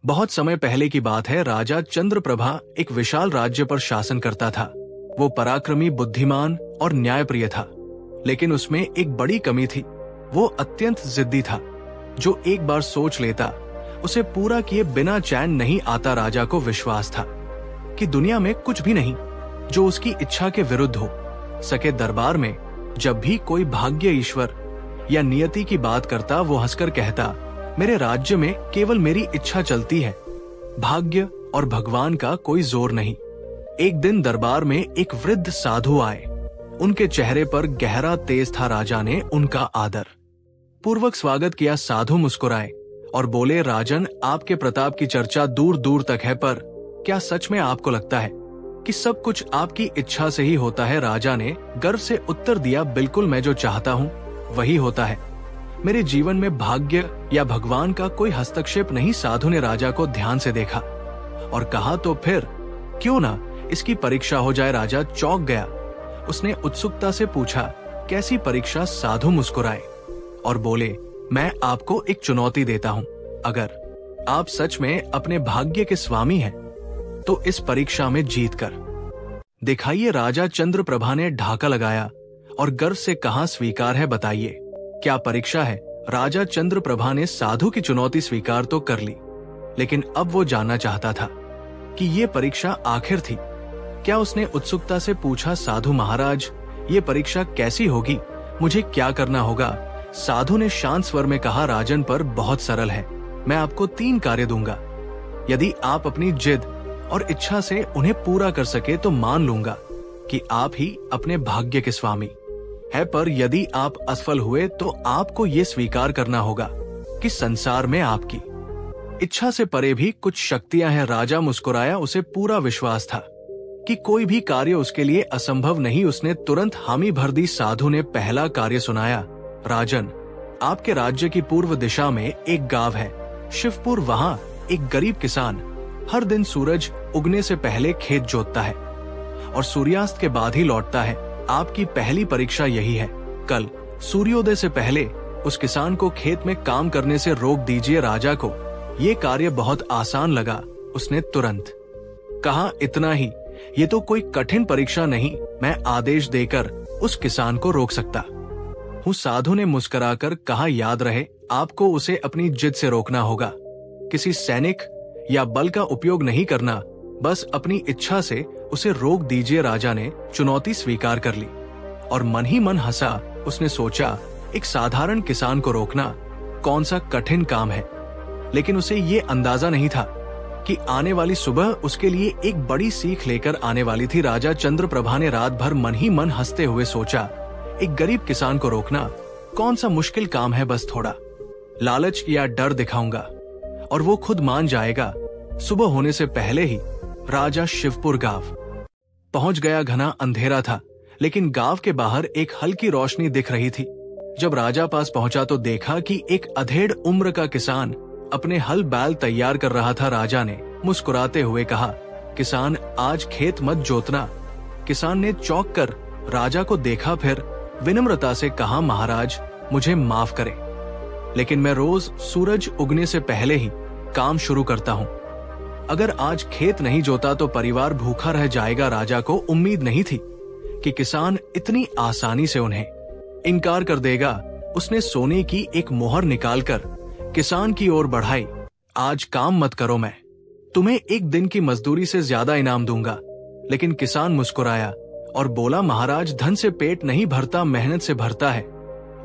बहुत समय पहले की बात है। राजा चंद्रप्रभा एक विशाल राज्य पर शासन करता था। वो पराक्रमी, बुद्धिमान और न्यायप्रिय था, लेकिन उसमें एक बड़ी कमी थी। वो अत्यंत जिद्दी था। जो एक बार सोच लेता, उसे पूरा किए बिना चैन नहीं आता। राजा को विश्वास था कि दुनिया में कुछ भी नहीं जो उसकी इच्छा के विरुद्ध हो सके। दरबार में जब भी कोई भाग्य, ईश्वर या नियति की बात करता, वो हंसकर कहता, मेरे राज्य में केवल मेरी इच्छा चलती है, भाग्य और भगवान का कोई जोर नहीं। एक दिन दरबार में एक वृद्ध साधु आए। उनके चेहरे पर गहरा तेज था। राजा ने उनका आदर पूर्वक स्वागत किया। साधु मुस्कुराए और बोले, राजन, आपके प्रताप की चर्चा दूर दूर तक है, पर क्या सच में आपको लगता है कि सब कुछ आपकी इच्छा से ही होता है? राजा ने गर्व से उत्तर दिया, बिल्कुल, मैं जो चाहता हूँ वही होता है। मेरे जीवन में भाग्य या भगवान का कोई हस्तक्षेप नहीं। साधु ने राजा को ध्यान से देखा और कहा, तो फिर क्यों ना इसकी परीक्षा हो जाए? राजा चौंक गया। उसने उत्सुकता से पूछा, कैसी परीक्षा? साधु मुस्कुराए और बोले, मैं आपको एक चुनौती देता हूं। अगर आप सच में अपने भाग्य के स्वामी हैं, तो इस परीक्षा में जीत कर दिखाइए। राजा चंद्रप्रभा ने ढाका लगाया और गर्व से कहा, स्वीकार है, बताइए क्या परीक्षा है? राजा चंद्रप्रभा ने साधु की चुनौती स्वीकार तो कर ली, लेकिन अब वो जानना चाहता था कि ये परीक्षा आखिर थी क्या। उसने उत्सुकता से पूछा, साधु महाराज, ये परीक्षा कैसी होगी? मुझे क्या करना होगा? साधु ने शांत स्वर में कहा, राजन, पर बहुत सरल है। मैं आपको 3 कार्य दूंगा। यदि आप अपनी जिद और इच्छा से उन्हें पूरा कर सके तो मान लूंगा कि आप ही अपने भाग्य के स्वामी है, पर यदि आप असफल हुए तो आपको ये स्वीकार करना होगा कि संसार में आपकी इच्छा से परे भी कुछ शक्तियां हैं। राजा मुस्कुराया। उसे पूरा विश्वास था कि कोई भी कार्य उसके लिए असंभव नहीं। उसने तुरंत हामी भर दी। साधु ने पहला कार्य सुनाया, राजन, आपके राज्य की पूर्व दिशा में एक गांव है, शिवपुर। वहां एक गरीब किसान हर दिन सूरज उगने से पहले खेत जोतता है और सूर्यास्त के बाद ही लौटता है। आपकी पहली परीक्षा यही है। कल सूर्योदय से पहले उस किसान को खेत में काम करने से रोक दीजिए। राजा को ये कार्य बहुत आसान लगा। उसने तुरंत कहा, इतना ही? ये तो कोई कठिन परीक्षा नहीं। मैं आदेश देकर उस किसान को रोक सकता हूँ। साधु ने मुस्कुराकर कहा, याद रहे, आपको उसे अपनी जिद से रोकना होगा। किसी सैनिक या बल का उपयोग नहीं करना, बस अपनी इच्छा से उसे रोक दीजिए। राजा ने चुनौती स्वीकार कर ली और मन ही मन हंसा। उसने सोचा, एक साधारण किसान को रोकना कौन सा कठिन काम है, लेकिन उसे ये अंदाजा नहीं था कि आने वाली सुबह उसके लिए एक बड़ी सीख लेकर आने वाली थी। राजा चंद्रप्रभा ने रात भर मन ही मन हंसते हुए सोचा, एक गरीब किसान को रोकना कौन सा मुश्किल काम है, बस थोड़ा लालच या डर दिखाऊंगा और वो खुद मान जाएगा। सुबह होने से पहले ही राजा शिवपुर गांव पहुंच गया। घना अंधेरा था, लेकिन गांव के बाहर एक हल्की रोशनी दिख रही थी। जब राजा पास पहुंचा तो देखा कि एक अधेड़ उम्र का किसान अपने हल बैल तैयार कर रहा था। राजा ने मुस्कुराते हुए कहा, किसान, आज खेत मत जोतना। किसान ने चौंक कर राजा को देखा, फिर विनम्रता से कहा, महाराज, मुझे माफ करें, लेकिन मैं रोज सूरज उगने से पहले ही काम शुरू करता हूँ। अगर आज खेत नहीं जोता तो परिवार भूखा रह जाएगा। राजा को उम्मीद नहीं थी कि किसान इतनी आसानी से उन्हें इनकार कर देगा। उसने सोने की एक मोहर निकालकर किसान की ओर बढ़ाई। आज काम मत करो, मैं तुम्हें एक दिन की मजदूरी से ज्यादा इनाम दूंगा। लेकिन किसान मुस्कुराया और बोला, महाराज, धन से पेट नहीं भरता, मेहनत से भरता है।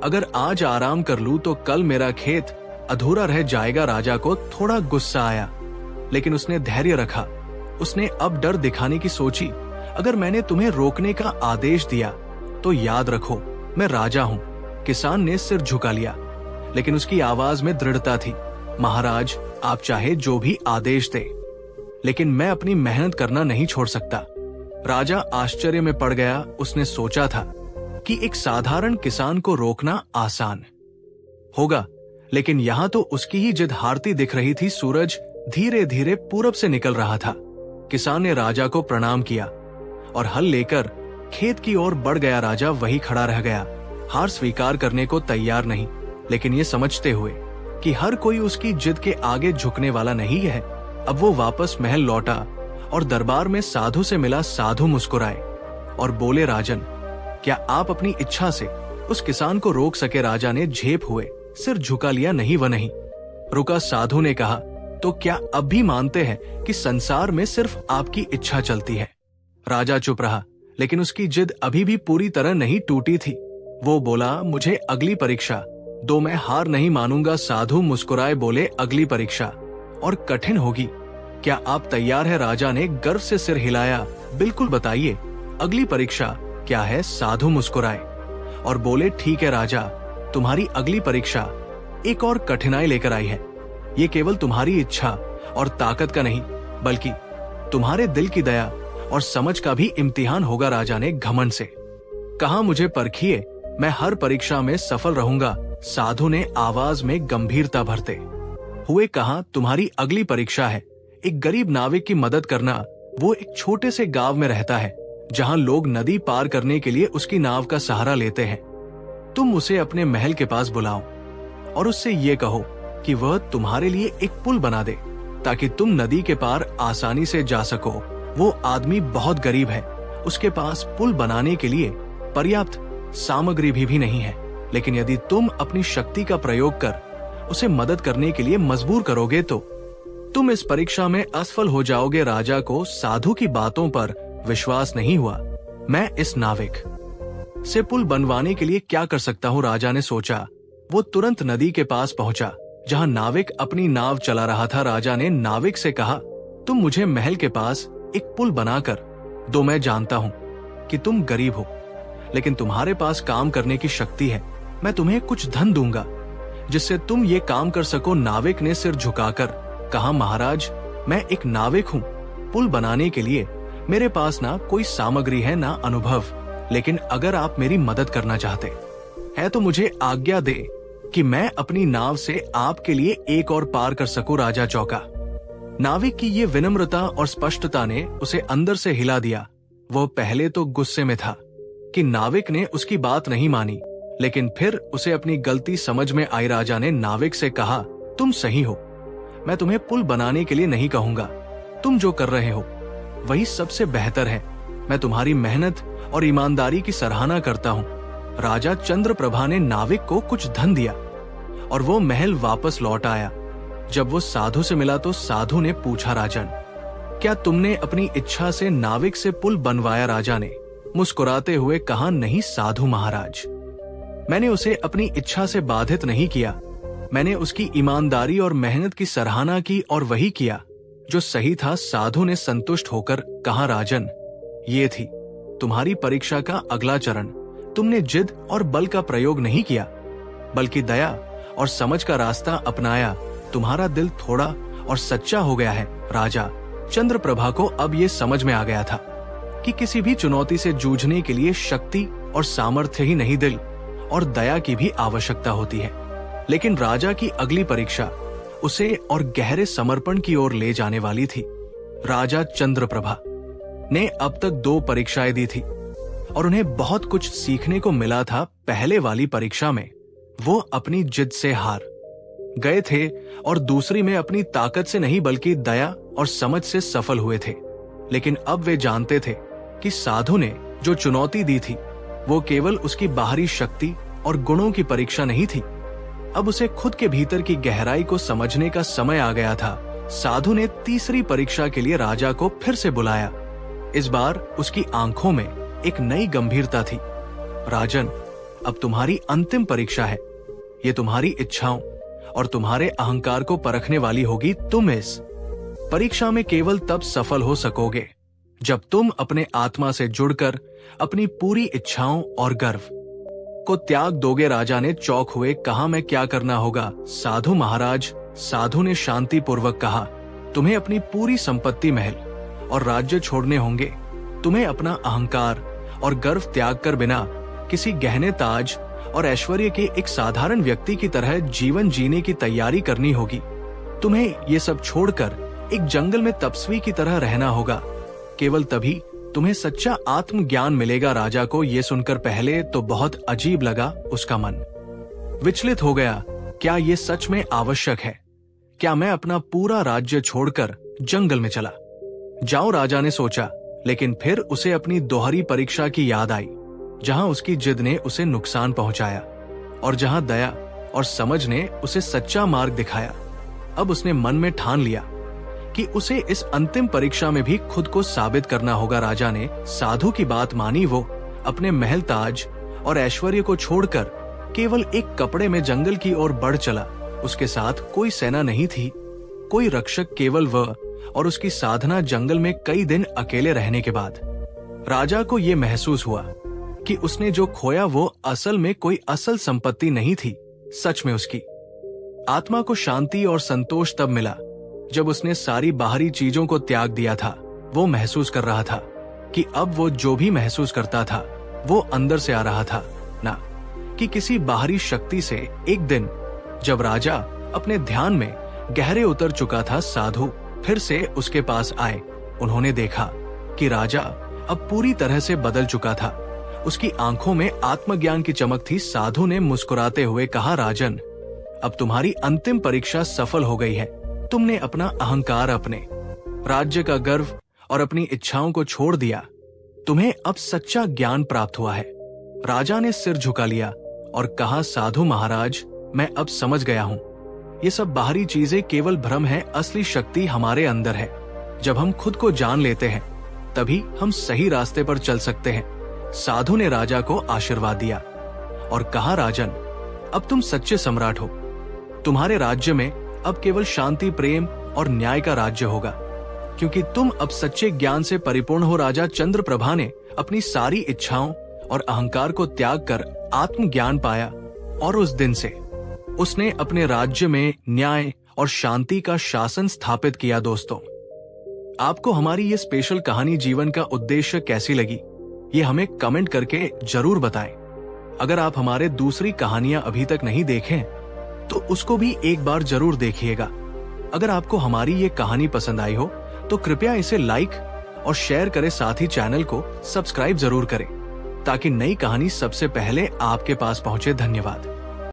अगर आज आराम कर लूं तो कल मेरा खेत अधूरा रह जाएगा। राजा को थोड़ा गुस्सा आया, लेकिन उसने धैर्य रखा। उसने अब डर दिखाने की सोची, अगर मैंने तुम्हें रोकने का आदेश दिया तो याद रखो, मैं राजा हूँ। किसान ने सिर झुका लिया, लेकिन उसकी आवाज में दृढ़ता थी। महाराज, आप चाहे जो भी आदेश दे, लेकिन मैं अपनी मेहनत करना नहीं छोड़ सकता। राजा आश्चर्य में पड़ गया। उसने सोचा था कि एक साधारण किसान को रोकना आसान होगा, लेकिन यहाँ तो उसकी ही जिद हारती दिख रही थी। सूरज धीरे धीरे पूरब से निकल रहा था। किसान ने राजा को प्रणाम किया और हल लेकर खेत की ओर बढ़ गया। राजा वही खड़ा रह गया, हार स्वीकार करने को तैयार नहीं, लेकिन ये समझते हुए कि हर कोई उसकी जिद के आगे झुकने वाला नहीं है। अब वो वापस महल लौटा और दरबार में साधु से मिला। साधु मुस्कुराए और बोले, राजन, क्या आप अपनी इच्छा से उस किसान को रोक सके? राजा ने झेप हुए सिर झुका लिया, नहीं व नहीं। रुका। साधु ने कहा, तो क्या अब भी मानते हैं कि संसार में सिर्फ आपकी इच्छा चलती है? राजा चुप रहा, लेकिन उसकी जिद अभी भी पूरी तरह नहीं टूटी थी। वो बोला, मुझे अगली परीक्षा दो, मैं हार नहीं मानूंगा। साधु मुस्कुराए बोले, अगली परीक्षा और कठिन होगी, क्या आप तैयार है? राजा ने गर्व से सिर हिलाया। बिल्कुल, बताइए, अगली परीक्षा क्या है? साधु मुस्कुराए और बोले, ठीक है राजा, तुम्हारी अगली परीक्षा एक और कठिनाई लेकर आई है। ये केवल तुम्हारी इच्छा और ताकत का नहीं, बल्कि तुम्हारे दिल की दया और समझ का भी इम्तिहान होगा। राजा ने घमंड से कहा, मुझे परखिए, मैं हर परीक्षा में सफल रहूंगा। साधु ने आवाज में गंभीरता भरते हुए कहा, तुम्हारी अगली परीक्षा है एक गरीब नाविक की मदद करना। वो एक छोटे से गांव में रहता है, जहां लोग नदी पार करने के लिए उसकी नाव का सहारा लेते हैं। तुम उसे अपने महल के पास बुलाओ और उससे ये कहो कि वह तुम्हारे लिए एक पुल बना दे, ताकि तुम नदी के पार आसानी से जा सको। वो आदमी बहुत गरीब है, उसके पास पुल बनाने के लिए पर्याप्त सामग्री भी नहीं है, लेकिन यदि तुम अपनी शक्ति का प्रयोग कर उसे मदद करने के लिए मजबूर करोगे तो तुम इस परीक्षा में असफल हो जाओगे। राजा को साधु की बातों पर विश्वास नहीं हुआ। मैं इस नाविक से पुल बनवाने के लिए क्या कर सकता हूँ? राजा ने सोचा। वो तुरंत नदी के पास पहुंचा, जहां नाविक अपनी नाव चला रहा था। राजा ने नाविक से कहा, तुम मुझे महल के पास एक पुल बनाकर दो। मैं जानता हूँ कि तुम गरीब हो, लेकिन तुम्हारे पास काम करने की शक्ति है। मैं तुम्हें कुछ धन दूंगा जिससे तुम ये काम कर सको। नाविक ने सिर झुकाकर कहा, महाराज, मैं एक नाविक हूँ। पुल बनाने के लिए मेरे पास ना कोई सामग्री है ना अनुभव, लेकिन अगर आप मेरी मदद करना चाहते हैं तो मुझे आज्ञा दे कि मैं अपनी नाव से आपके लिए एक और पार कर सकूं। राजा चौंका। नाविक की ये विनम्रता और स्पष्टता ने उसे अंदर से हिला दिया। वह पहले तो गुस्से में था कि नाविक ने उसकी बात नहीं मानी, लेकिन फिर उसे अपनी गलती समझ में आई। राजा ने नाविक से कहा, तुम सही हो, मैं तुम्हें पुल बनाने के लिए नहीं कहूंगा। तुम जो कर रहे हो वही सबसे बेहतर है। मैं तुम्हारी मेहनत और ईमानदारी की सराहना करता हूँ। राजा चंद्रप्रभा ने नाविक को कुछ धन दिया और वो महल वापस लौट आया। जब वो साधु से मिला तो साधु ने पूछा, राजन, क्या तुमने अपनी इच्छा से नाविक से पुल बनवाया? राजा ने मुस्कुराते हुए कहा, नहीं साधु महाराज, मैंने उसे अपनी इच्छा से बाधित नहीं किया। मैंने उसकी ईमानदारी और मेहनत की सराहना की और वही किया जो सही था। साधु ने संतुष्ट होकर कहा, राजन, ये थी तुम्हारी परीक्षा का अगला चरण। तुमने जिद और बल का प्रयोग नहीं किया, बल्कि दया और समझ का रास्ता अपनाया। तुम्हारा दिल थोड़ा और सच्चा हो गया है। राजा चंद्रप्रभा को अब ये समझ में आ गया था कि किसी भी चुनौती से जूझने के लिए शक्ति और सामर्थ्य ही नहीं, दिल और दया की भी आवश्यकता होती है। लेकिन राजा की अगली परीक्षा उसे और गहरे समर्पण की ओर ले जाने वाली थी। राजा चंद्रप्रभा ने अब तक 2 परीक्षाएं दी थी और उन्हें बहुत कुछ सीखने को मिला था। पहले वाली परीक्षा में वो अपनी जिद से हार गए थे और दूसरी में अपनी ताकत से नहीं बल्कि दया और समझ से सफल हुए थे। लेकिन अब वे जानते थे कि साधु ने जो चुनौती दी थी वो केवल उसकी बाहरी शक्ति और गुणों की परीक्षा नहीं थी। अब उसे खुद के भीतर की गहराई को समझने का समय आ गया था। साधु ने तीसरी परीक्षा के लिए राजा को फिर से बुलाया। इस बार उसकी आंखों में एक नई गंभीरता थी। राजन, अब तुम्हारी अंतिम परीक्षा है। ये तुम्हारी इच्छाओं और तुम्हारे अहंकार को परखने वाली होगी। तुम इस परीक्षा में केवल तब सफल हो सकोगे जब तुम अपने आत्मा से जुड़कर अपनी पूरी इच्छाओं और गर्व को त्याग दोगे। राजा ने चौंक हुए कहा, मैं क्या करना होगा? साधु महाराज, साधु ने शांति पूर्वक कहा, तुम्हें अपनी पूरी संपत्ति, महल और राज्य छोड़ने होंगे। तुम्हें अपना अहंकार और गर्व त्याग कर बिना किसी गहने, ताज और ऐश्वर्य के एक साधारण व्यक्ति की तरह जीवन जीने की तैयारी करनी होगी। तुम्हें ये सब छोड़कर एक जंगल में तपस्वी की तरह रहना होगा। केवल तभी तुम्हें सच्चा आत्मज्ञान मिलेगा। राजा को यह सुनकर पहले तो बहुत अजीब लगा। उसका मन विचलित हो गया क्या ये सच में आवश्यक है? क्या मैं अपना पूरा राज्य छोड़कर जंगल में चला जाऊं? राजा ने सोचा, लेकिन फिर उसे अपनी दोहरी परीक्षा की याद आई, जहां उसकी जिद ने उसे नुकसान पहुंचाया और जहां दया और समझ ने उसे सच्चा मार्ग दिखाया। अब उसने मन में ठान लिया कि उसे इस अंतिम परीक्षा में भी खुद को साबित करना होगा। राजा ने साधु की बात मानी। वो अपने महल ताज और ऐश्वर्य को छोड़कर केवल एक कपड़े में जंगल की ओर बढ़ चला। उसके साथ कोई सेना नहीं थी, कोई रक्षक, केवल वह और उसकी साधना। जंगल में कई दिन अकेले रहने के बाद राजा को यह महसूस हुआ कि उसने जो खोया वो असल में कोई असल संपत्ति नहीं थी। सच में उसकी आत्मा को शांति और संतोष तब मिला जब उसने सारी बाहरी चीजों को त्याग दिया था। वो महसूस कर रहा था कि अब वो जो भी महसूस करता था वो अंदर से आ रहा था, ना कि किसी बाहरी शक्ति से। एक दिन जब राजा अपने ध्यान में गहरे उतर चुका था, साधु फिर से उसके पास आए। उन्होंने देखा कि राजा अब पूरी तरह से बदल चुका था। उसकी आंखों में आत्मज्ञान की चमक थी। साधु ने मुस्कुराते हुए कहा, राजन, अब तुम्हारी अंतिम परीक्षा सफल हो गई है। तुमने अपना अहंकार, अपने राज्य का गर्व और अपनी इच्छाओं को छोड़ दिया। तुम्हें अब सच्चा ज्ञान प्राप्त हुआ है। राजा ने सिर झुका लिया और कहा, साधु महाराज, मैं अब समझ गया हूं। ये सब बाहरी चीजें केवल भ्रम है, असली शक्ति हमारे अंदर है। जब हम खुद को जान लेते हैं तभी हम सही रास्ते पर चल सकते हैं। साधु ने राजा को आशीर्वाद दिया और कहा, राजन, अब तुम सच्चे सम्राट हो। तुम्हारे राज्य में अब केवल शांति, प्रेम और न्याय का राज्य होगा, क्योंकि तुम अब सच्चे ज्ञान से परिपूर्ण हो। राजा चंद्रप्रभा ने अपनी सारी इच्छाओं और अहंकार को त्याग कर आत्मज्ञान पाया और उस दिन से उसने अपने राज्य में न्याय और शांति का शासन स्थापित किया। दोस्तों, आपको हमारी ये स्पेशल कहानी जीवन का उद्देश्य कैसी लगी, ये हमें कमेंट करके जरूर बताएं। अगर आप हमारे दूसरी कहानियां अभी तक नहीं देखें तो उसको भी एक बार जरूर देखिएगा। अगर आपको हमारी ये कहानी पसंद आई हो तो कृपया इसे लाइक और शेयर करें। साथ ही चैनल को सब्सक्राइब जरूर करें ताकि नई कहानी सबसे पहले आपके पास पहुंचे। धन्यवाद।